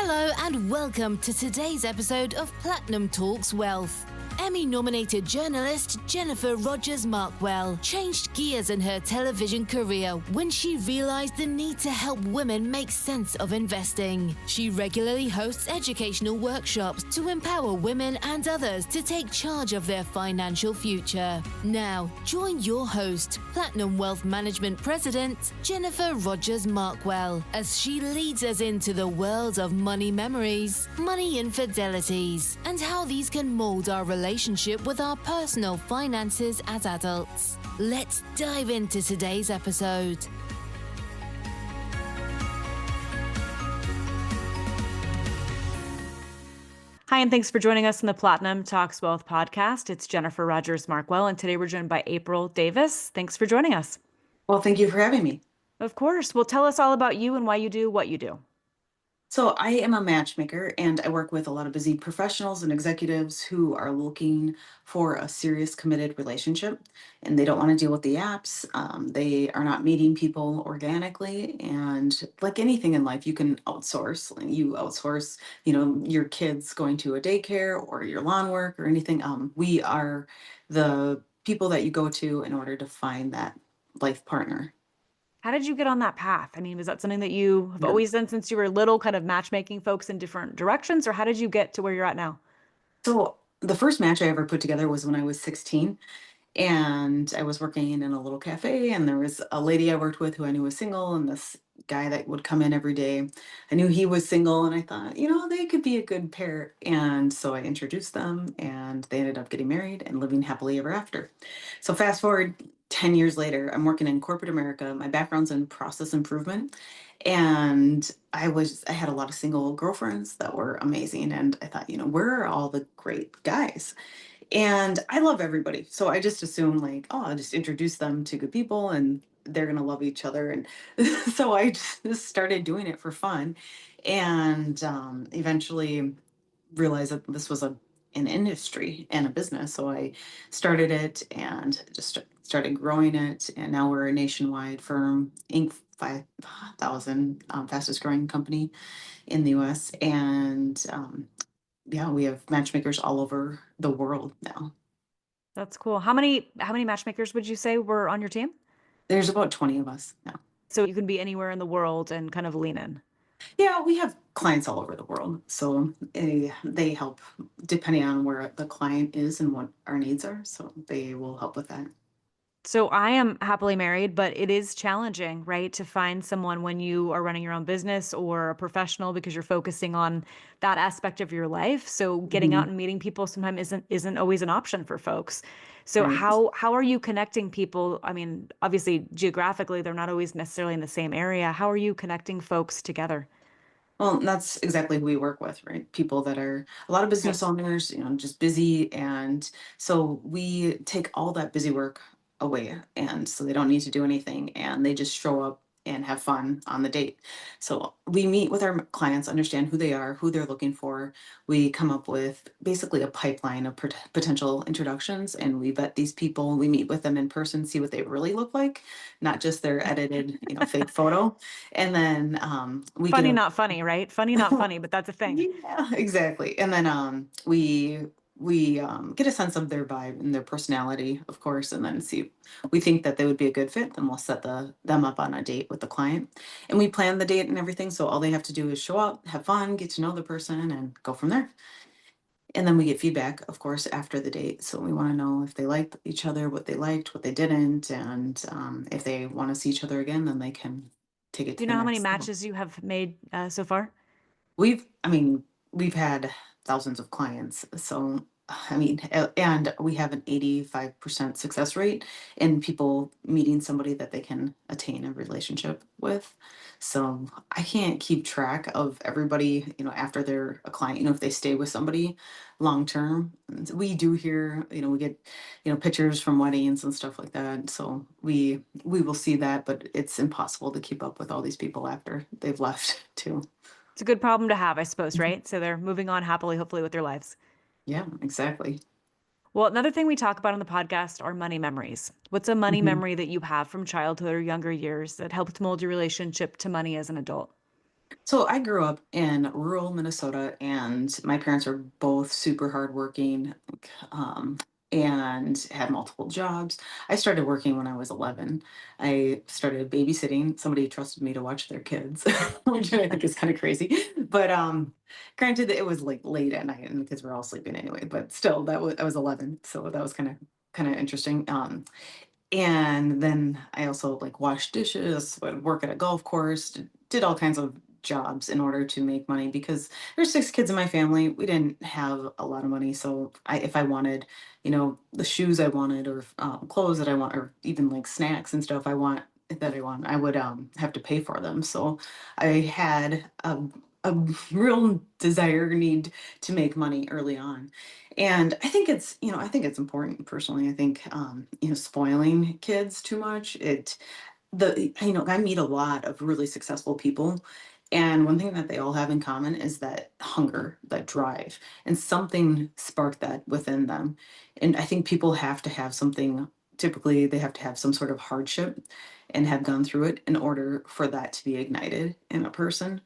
Hello and welcome to today's episode of Platinum Talks Wealth. Emmy-nominated journalist Jennifer Rogers Markwell changed gears in her television career when she realized the need to help women make sense of investing. She regularly hosts educational workshops to empower women and others to take charge of their financial future. Now, join your host, Platinum Wealth Management President Jennifer Rogers Markwell, as she leads us into the world of money memories, money infidelities, and how these can mold our relationship with our personal finances as adults. Let's dive into today's episode. Hi, and thanks for joining us in the Platinum Talks Wealth podcast. It's Jennifer Rogers Markwell, and today we're joined by April Davis. Thanks for joining us. Well, thank you for having me. Of course. Well, tell us all about you and why you do what you do. So I am a matchmaker and I work with a lot of busy professionals and executives who are looking for a serious committed relationship and they don't want to deal with the apps. They are not meeting people organically, and like anything in life, you can outsource. You outsource, your kids going to a daycare or your lawn work or anything. We are the people that you go to in order to find that life partner. How did you get on that path? I mean, was that something that you have always done since you were little, kind of matchmaking folks in different directions, or how did you get to where you're at now? So the first match I ever put together was when I was 16. And I was working in a little cafe, and there was a lady I worked with who I knew was single, and this guy that would come in every day. I knew he was single, and I thought, they could be a good pair. And so I introduced them, and they ended up getting married and living happily ever after. So fast forward 10 years later, I'm working in corporate America. My background's in process improvement. And I had a lot of single girlfriends that were amazing. And I thought, where are all the great guys? And I love everybody. So I just assume I'll just introduce them to good people and they're going to love each other. And so I just started doing it for fun, and eventually realized that this was an industry and a business. So I started it and just started growing it. And now we're a nationwide firm, Inc. 5,000, fastest growing company in the US. And we have matchmakers all over the world now. That's cool. How many matchmakers would you say were on your team? There's about 20 of us now. So you can be anywhere in the world and kind of lean in. Yeah, we have clients all over the world. So they help depending on where the client is and what our needs are. So they will help with that. So I am happily married, but it is challenging, right, to find someone when you are running your own business or a professional, because you're focusing on that aspect of your life. So getting out and meeting people sometimes isn't always an option for folks. So Right. how are you connecting people? I mean, obviously geographically, they're not always necessarily in the same area. How are you connecting folks together? Well, that's exactly who we work with, right? People that are a lot of business owners, just busy. And so we take all that busy work away. And so they don't need to do anything and they just show up and have fun on the date. So we meet with our clients, understand who they are, who they're looking for. We come up with basically a pipeline of potential introductions, and we vet these people. We meet with them in person, see what they really look like, not just their edited, fake photo. And then we Funny, get not funny, right? Funny, not funny, but that's a thing. yeah, exactly. And then we get a sense of their vibe and their personality, of course, and then see we think that they would be a good fit. Then we'll set them up on a date with the client, and we plan the date and everything. So all they have to do is show up, have fun, get to know the person, and go from there. And then we get feedback, of course, after the date. So we want to know if they liked each other, what they liked, what they didn't, and if they want to see each other again, then they can take it Do to you the know how many next level. matches you have made so far? We've had thousands of clients. So, and we have an 85% success rate in people meeting somebody that they can attain a relationship with. So I can't keep track of everybody, after they're a client, if they stay with somebody long term. We do hear, we get, pictures from weddings and stuff like that. So we will see that, but it's impossible to keep up with all these people after they've left too. It's a good problem to have, I suppose, right? So they're moving on happily, hopefully, with their lives. Yeah, exactly. Well, another thing we talk about on the podcast are money memories. What's a money Mhm. memory that you have from childhood or younger years that helped mold your relationship to money as an adult? So I grew up in rural Minnesota, and my parents were both super hardworking, um, and had multiple jobs. I started working when I was 11. I started babysitting. Somebody trusted me to watch their kids, which I think is kind of crazy. But granted, that it was like late at night, and the kids were all sleeping anyway. But still, I was 11, so that was kind of interesting. And then I also like washed dishes, would work at a golf course, did all kinds of jobs in order to make money because there's 6 kids in my family. We didn't have a lot of money, so if I wanted, the shoes I wanted, or clothes that I want, or even like snacks and stuff I want, I would have to pay for them. So I had a real desire need to make money early on. And I think it's important personally. I think, spoiling kids too much, I meet a lot of really successful people. And one thing that they all have in common is that hunger, that drive, and something sparked that within them. And I think people have to have something, typically, they have to have some sort of hardship and have gone through it in order for that to be ignited in a person.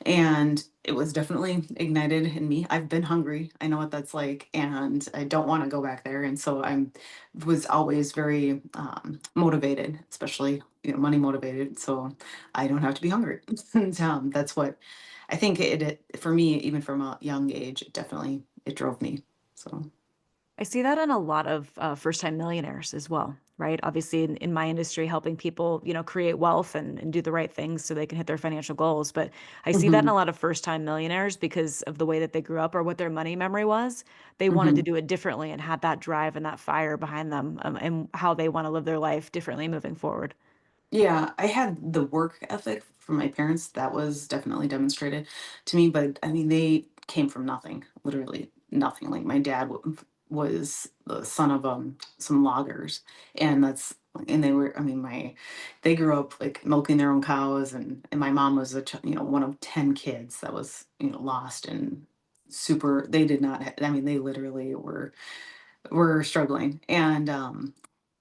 And it was definitely ignited in me. I've been hungry. I know what that's like, and I don't want to go back there. And so was always very motivated, especially money motivated. So I don't have to be hungry. And that's what I think it for me, even from a young age, it drove me. So. I see that in a lot of first-time millionaires as well, right? Obviously, in my industry, helping people, create wealth and do the right things so they can hit their financial goals. But I see that in Hmm. a lot of first-time millionaires because of the way that they grew up or what their money memory was. They wanted to Hmm. do it differently and had that drive and that fire behind them, and how they want to live their life differently moving forward. Yeah, I had the work ethic from my parents that was definitely demonstrated to me, but I mean, they came from nothing, literally nothing. Like my dad was the son of some loggers, and and they were, I mean, they grew up like milking their own cows, and my mom was one of 10 kids that was lost and super. They did not. I mean, they literally were struggling, and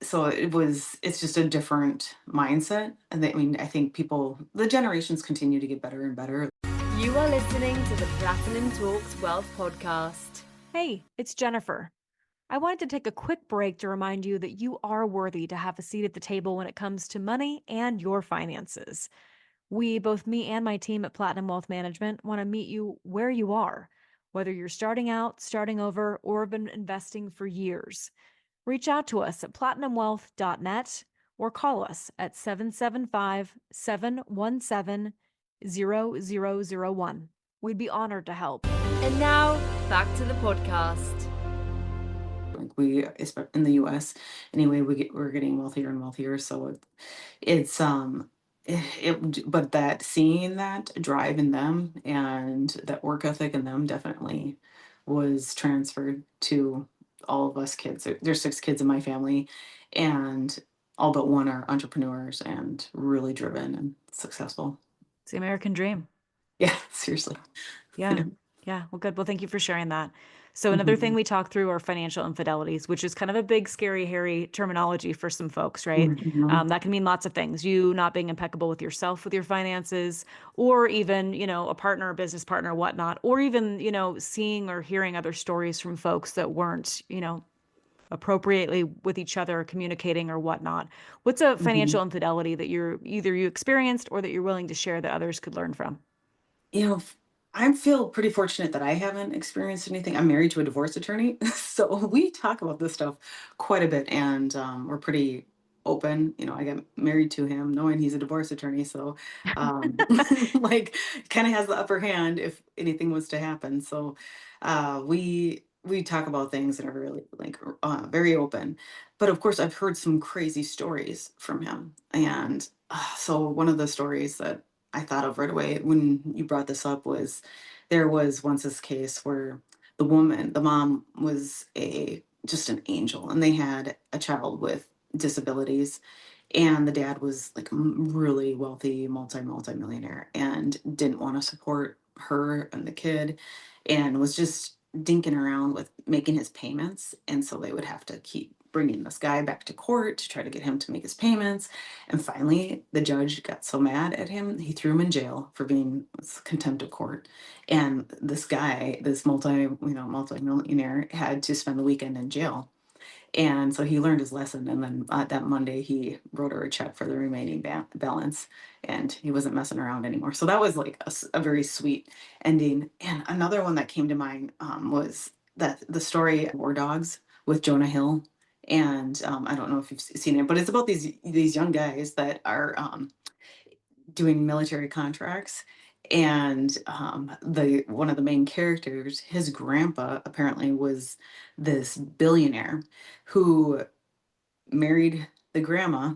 so it's just a different mindset. And I mean, I think the generations continue to get better and better. You are listening to the Platinum Talks Wealth podcast. Hey, it's Jennifer. I wanted to take a quick break to remind you that you are worthy to have a seat at the table when it comes to money and your finances. Both me and my team at Platinum Wealth Management, want to meet you where you are, whether you're starting out, starting over, or have been investing for years. Reach out to us at platinumwealth.net or call us at 775-717-0001. We'd be honored to help. And now, back to the podcast. Like in the US anyway, we're getting wealthier and wealthier. So it's but that seeing that drive in them and that work ethic in them definitely was transferred to all of us kids. There's 6 kids in my family, and all but one are entrepreneurs and really driven and successful. It's the American dream. Yeah, seriously. Yeah. Yeah. Well, good. Well, thank you for sharing that. So, another thing Mhm. we talk through are financial infidelities, which is kind of a big, scary, hairy terminology for some folks, right? Mhm. That can mean lots of things. You not being impeccable with yourself, with your finances, or even, a partner, a business partner, whatnot, or even, seeing or hearing other stories from folks that weren't, appropriately with each other, communicating or whatnot. What's a Mhm. financial infidelity that you experienced or that you're willing to share that others could learn from? I feel pretty fortunate that I haven't experienced anything. I'm married to a divorce attorney, so we talk about this stuff quite a bit, and we're pretty open. I got married to him knowing he's a divorce attorney, so like kind of has the upper hand if anything was to happen. So we talk about things that are really like very open. But of course, I've heard some crazy stories from him, and so one of the stories that I thought of right away when you brought this up was there was once this case where the mom was a just an angel, and they had a child with disabilities, and the dad was like really wealthy, multi-millionaire, and didn't want to support her and the kid, and was just dinking around with making his payments, and so they would have to keep bringing this guy back to court to try to get him to make his payments. And finally, the judge got so mad at him, he threw him in jail for being contempt of court. And this guy, this multi-millionaire, had to spend the weekend in jail. And so he learned his lesson. And then that Monday, he wrote her a check for the remaining balance, and he wasn't messing around anymore. So that was like a very sweet ending. And another one that came to mind was that the story War Dogs with Jonah Hill. And I don't know if you've seen it, but it's about these young guys that are doing military contracts. And the one of the main characters, his grandpa apparently was this billionaire who married the grandma,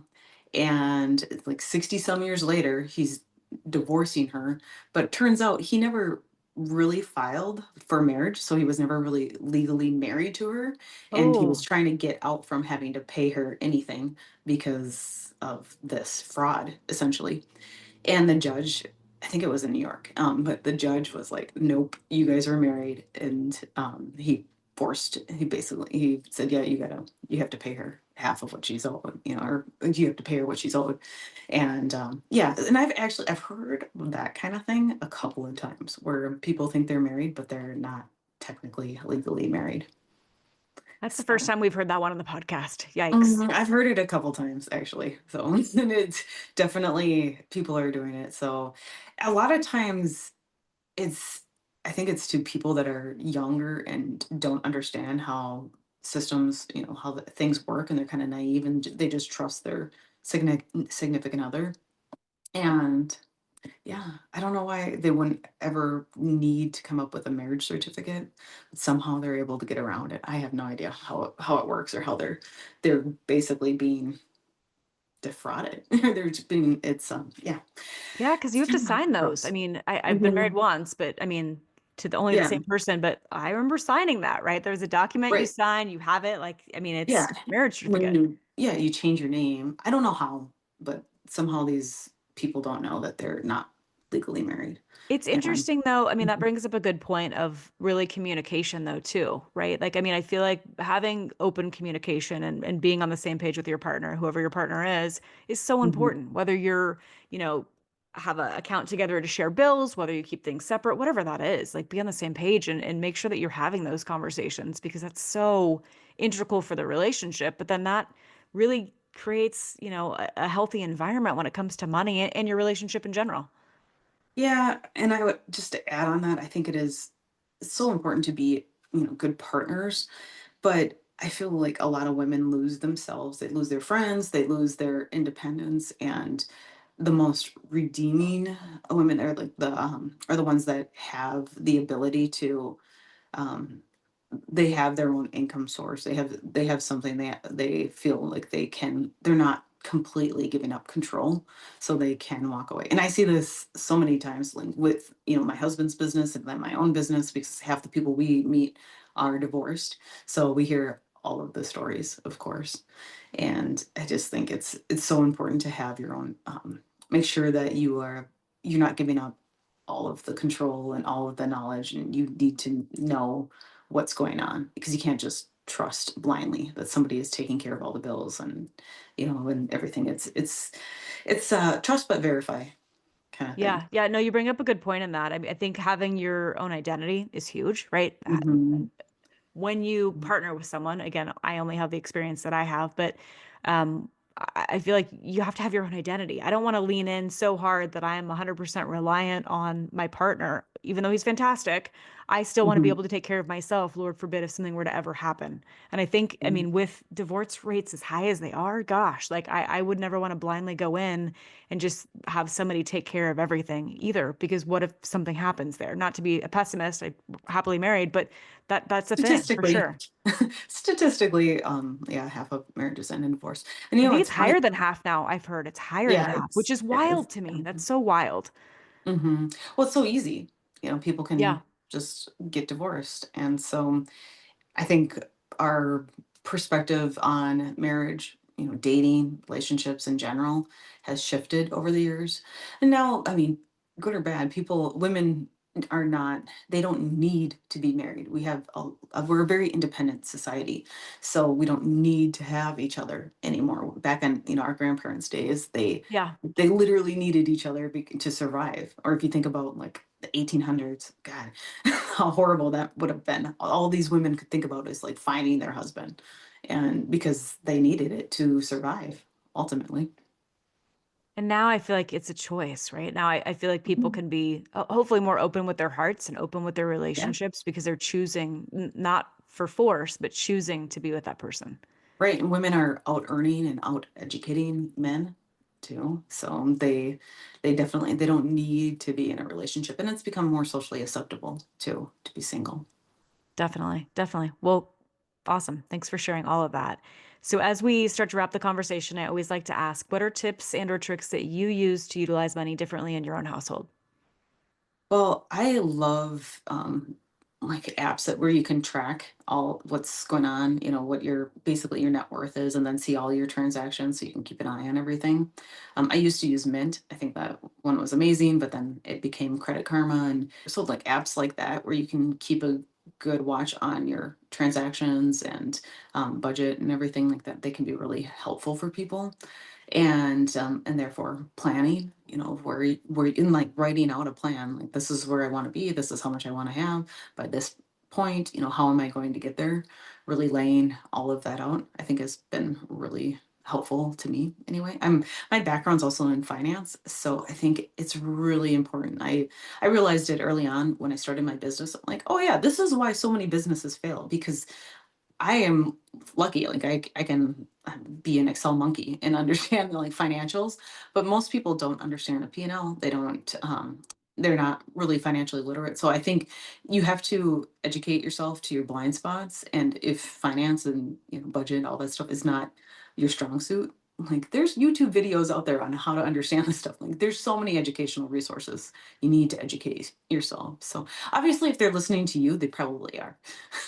and it's like 60 some years later he's divorcing her, but it turns out he never really filed for marriage, so he was never really legally married to her, and he was Oh, trying to get out from having to pay her anything because of this fraud essentially. And the judge, I think it was in New York, but the judge was like, "Nope, you guys were married," and he said, "Yeah, you have to pay her half of what she's owed, or you have to pay her what she's owed." And yeah, and I've heard that kind of thing a couple of times where people think they're married, but they're not technically legally married. that's the first So. time we've heard that one on the podcast. Yikes. I've heard it a couple times actually. So and it's definitely people are doing it. So a lot of times it's I think it's to people that are younger and don't understand how systems, how things work, and they're kind of naive, and they just trust their significant other. And yeah, I don't know why they wouldn't ever need to come up with a marriage certificate, but somehow they're able to get around it. I have no idea how it works, or how they're basically being defrauded. They're just being yeah. Yeah, because you It's have to kind of sign those. I gross. mean, I've been married Mhm. once, but I mean, only the Yeah, same person, but I remember signing that, right? There's a document you right. sign, you have it. Like, I mean, Yeah. it's marriage When certificate. you change your name. I don't know how, but somehow these people don't know that they're not legally married. It's And interesting though. I mean, that Mhm. brings up a good point of really communication though, too, right? Like, I mean, I feel like having open communication and being on the same page with your partner, whoever your partner is so Mhm. important. Whether you're, you know, have an account together to share bills, whether you keep things separate, whatever that is, like be on the same page and make sure that you're having those conversations because that's so integral for the relationship. But then that really creates, a healthy environment when it comes to money and your relationship in general. Yeah, and I would just to add on that, I think it's so important to be, good partners. But I feel like a lot of women lose themselves. They lose their friends, they lose their independence, and the most redeeming women are the ones that have the ability to um, they have their own income source. They have something they feel like they're not completely giving up control, so they can walk away. And I see this so many times, like with my husband's business and then my own business, because half the people we meet are divorced. So we hear all of the stories, of course. And I just think it's so important to have your own make sure that you're not giving up all of the control and all of the knowledge, and you need to know what's going on, because you can't just trust blindly that somebody is taking care of all the bills and and everything. It's trust but verify kind of thing. Yeah, yeah, no, you bring up a good point in that. I mean, I think having your own identity is huge, right? Hmm. When you partner with someone, again, I only have the experience that I have, but um, I feel like you have to have your own identity. I don't want to lean in so hard that I am 100% reliant on my partner, even though he's fantastic. I still want to be Hmm. able to take care of myself, Lord forbid, if something were to ever happen. And I think, I mean, with divorce rates as high as they are, gosh, like I would never want to blindly go in and just have somebody take care of everything either, because what if something happens there? Not to be a pessimist, I'm happily married, but that's a thing for Statistically, sure. statistically, yeah, half of marriages end in divorce. And I think it's it's funny. higher than half now. I've heard it's higher than Yeah, half, which is it is. wild to me. That's so wild. Well, it's so easy. People Yeah. can just get divorced. And so I think our perspective on marriage, dating, relationships in general, has shifted over the years. And now, I mean, good or bad, women are not, they don't need to be married. We're a very independent society. So we don't need to have each other anymore. Back in, our grandparents' days, Yeah. they literally needed each other to survive. Or if you think about like the 1800s, God, how horrible that would have been. All these women could think about is like finding their husband, and because they needed it to survive ultimately. And now I feel like it's a choice, right? Now I feel like people Mhm. can be hopefully more open with their hearts and open with their Yeah. relationships because they're choosing not for force, but choosing to be with that person. Right. And women are out earning and out educating men too. So they definitely, they don't need to be in a relationship. And it's become more socially acceptable too to be single. Definitely. Definitely. Well, awesome. Thanks for sharing all of that. So as we start to wrap the conversation, I always like to ask, what are tips and or tricks that you use to utilize money differently in your own household? Well, I love like apps that where you can track all what's going on, what your basically your net worth is, and then see all your transactions so you can keep an eye on everything. I used to use Mint. I think that one was amazing, but then it became Credit Karma, and so like apps like that where you can keep a good watch on your transactions and budget and everything like that. They can be really helpful for people, and therefore planning, where in like writing out a plan, like this is where I want to be, this is how much I want to have by this point, how am I going to get there, really laying all of that out, I think has been really helpful to me anyway. My background's also in finance, so I think it's really important. I realized it early on when I started my business. I'm like, oh yeah, this is why so many businesses fail, because I am lucky. Like I can be an Excel monkey and understand like financials, but most people don't understand a P&L. They don't. They're not really financially literate. So I think you have to educate yourself to your blind spots. And if finance and budget, all that stuff is not your strong suit, like there's YouTube videos out there on how to understand this stuff. Like there's so many educational resources. You need to educate yourself. So obviously, if they're listening to you, they probably are.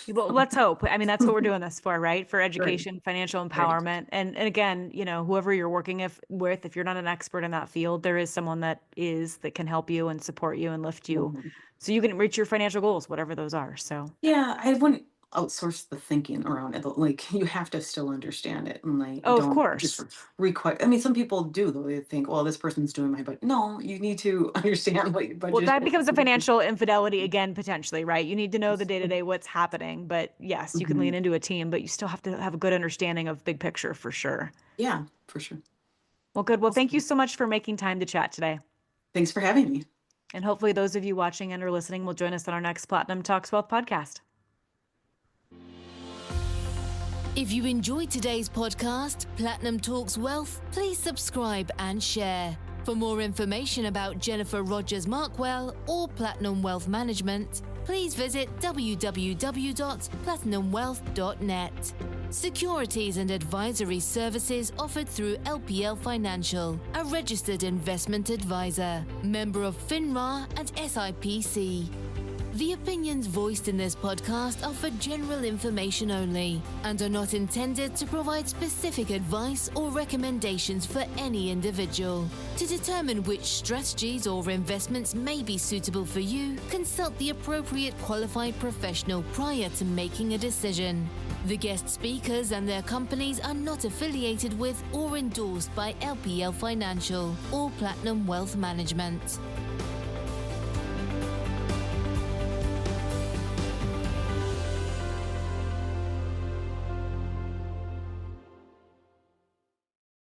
Well, let's hope. I mean, that's what we're doing this for, right? For Right. education, financial Right. empowerment. And again, whoever you're working with, if you're not an expert in that field, there is someone that can help you and support you and lift you Mhm. so you can reach your financial goals, whatever those are. So, Yeah, I wouldn't outsource the thinking around it. Like you have to still understand it, and like oh, of don't just course. require. I mean, some people do though. They think, well, this person's doing my budget. No, you need to understand what your Well, budget that becomes a is. financial infidelity again, potentially, right? You need to know the day to day what's happening. But yes, you can lean Mhm. into a team, but you still have to have a good understanding of big picture for sure. Yeah, for sure. Well, good. Well, thank you Awesome. so much for making time to chat today. Thanks for having me. And hopefully, those of you watching and or listening will join us on our next Platinum Talks Wealth podcast. If you enjoyed today's podcast, Platinum Talks Wealth, please subscribe and share. For more information about Jennifer Rogers Markwell or Platinum Wealth Management, please visit www.platinumwealth.net. Securities and advisory services offered through LPL Financial, a registered investment advisor, member of FINRA and SIPC. The opinions voiced in this podcast are for general information only and are not intended to provide specific advice or recommendations for any individual. To determine which strategies or investments may be suitable for you, consult the appropriate qualified professional prior to making a decision. The guest speakers and their companies are not affiliated with or endorsed by LPL Financial or Platinum Wealth Management.